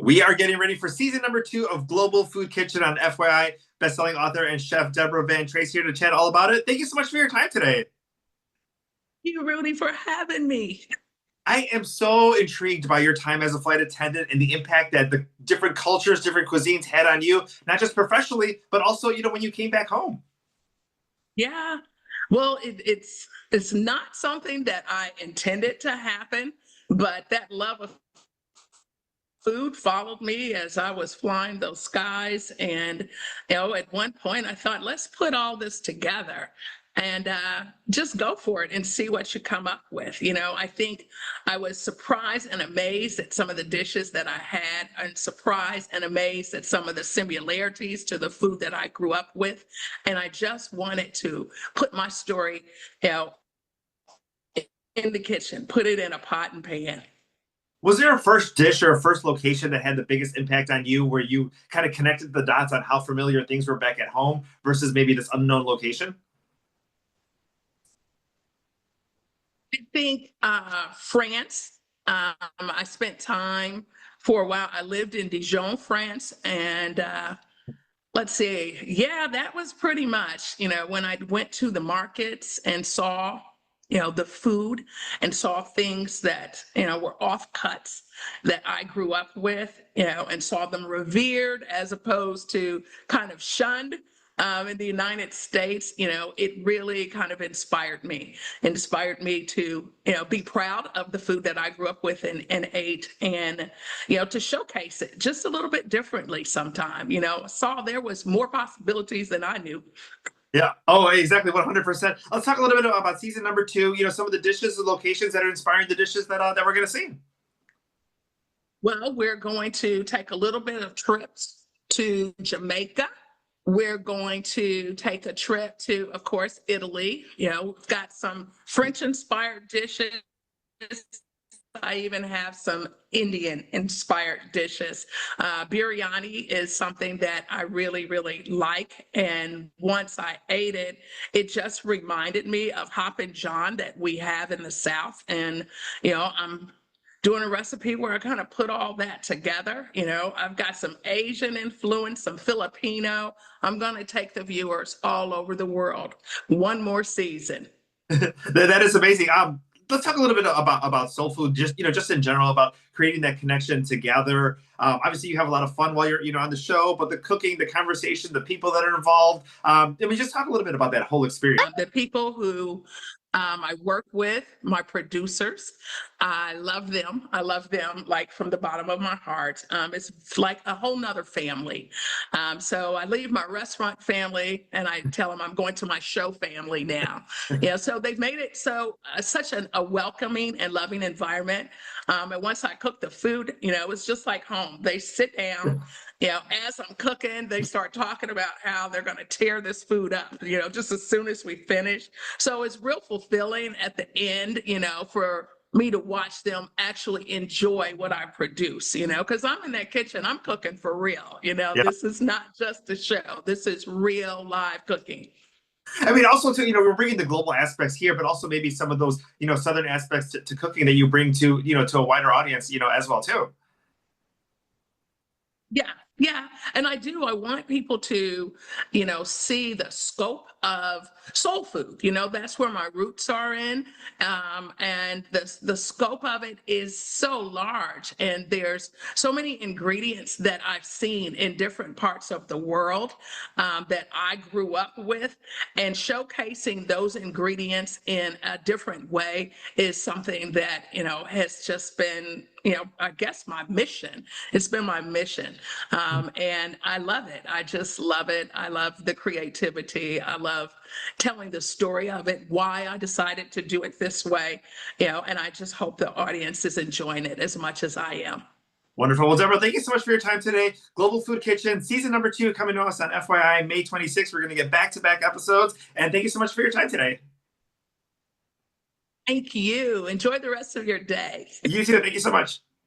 We are getting ready for season number 2 of Global Food Kitchen on FYI. Bestselling author and chef Deborah VanTrece here to chat all about it. Thank you so much for your time today. Thank you, Rudy, for having me. I am so intrigued by your time as a flight attendant and the impact that the different cultures, different cuisines had on you, not just professionally, but also, when you came back home. Yeah, well, it's not something that I intended to happen, but that love of food followed me as I was flying those skies. And, at one point I thought, let's put all this together and just go for it and see what you come up with. I think I was surprised and amazed at some of the dishes that I had, and surprised and amazed at some of the similarities to the food that I grew up with. And I just wanted to put my story, in the kitchen, put it in a pot and pan. Was there a first dish or a first location that had the biggest impact on you where you kind of connected the dots on how familiar things were back at home versus maybe this unknown location? I think France. I spent time for a while. I lived in Dijon, France, and let's see. Yeah, that was pretty much, when I went to the markets and saw, the food and saw things that, were offcuts that I grew up with, and saw them revered as opposed to kind of shunned. In the United States, it really kind of inspired me to, be proud of the food that I grew up with and ate, and, to showcase it just a little bit differently sometime. Saw there was more possibilities than I knew. Yeah. Oh, exactly. 100%. Let's talk a little bit about season number 2. Some of the dishes and locations that are inspiring the dishes that we're going to see. Well, we're going to take a little bit of trips to Jamaica. We're going to take a trip to, of course, Italy. We've got some French-inspired dishes. I even have some Indian-inspired dishes. Biryani is something that I really, really like. And once I ate it, it just reminded me of Hoppin' John that we have in the South. And, I'm doing a recipe where I kind of put all that together. I've got some Asian influence, some Filipino. I'm going to take the viewers all over the world. One more season. That is amazing. Let's talk a little bit about soul food, just in general, about creating that connection together. Obviously, you have a lot of fun while you're on the show, but the cooking, the conversation, the people that are involved. Just talk a little bit about that whole experience. The people who I work with, my producers, I love them. I love them like from the bottom of my heart. It's like a whole nother family. So I leave my restaurant family and I tell them I'm going to my show family now. So they've made it such a welcoming and loving environment. And once I cook the food, it's just like home. They sit down, as I'm cooking, they start talking about how they're going to tear this food up, just as soon as we finish. So it's real fulfilling at the end, for me to watch them actually enjoy what I produce, because I'm in that kitchen, I'm cooking for real. Yeah. This is not just a show. This is real live cooking. Also too, we're bringing the global aspects here, but also maybe some of those, Southern aspects to cooking that you bring to, to a wider audience, as well too. Yeah. And I want people to, see the scope of soul food. That's where my roots are in. And the scope of it is so large. And there's so many ingredients that I've seen in different parts of the world that I grew up with. And showcasing those ingredients in a different way is something that, has just been, I guess my mission. It's been my mission. And I love it. I just love it. I love the creativity. I love telling the story of it, why I decided to do it this way, and I just hope the audience is enjoying it as much as I am. Wonderful. Well, Deborah, thank you so much for your time today. Global Food Kitchen, season number 2 coming to us on FYI May 26th. We're going to get back-to-back episodes. And thank you so much for your time today. Thank you. Enjoy the rest of your day. You too. Thank you so much.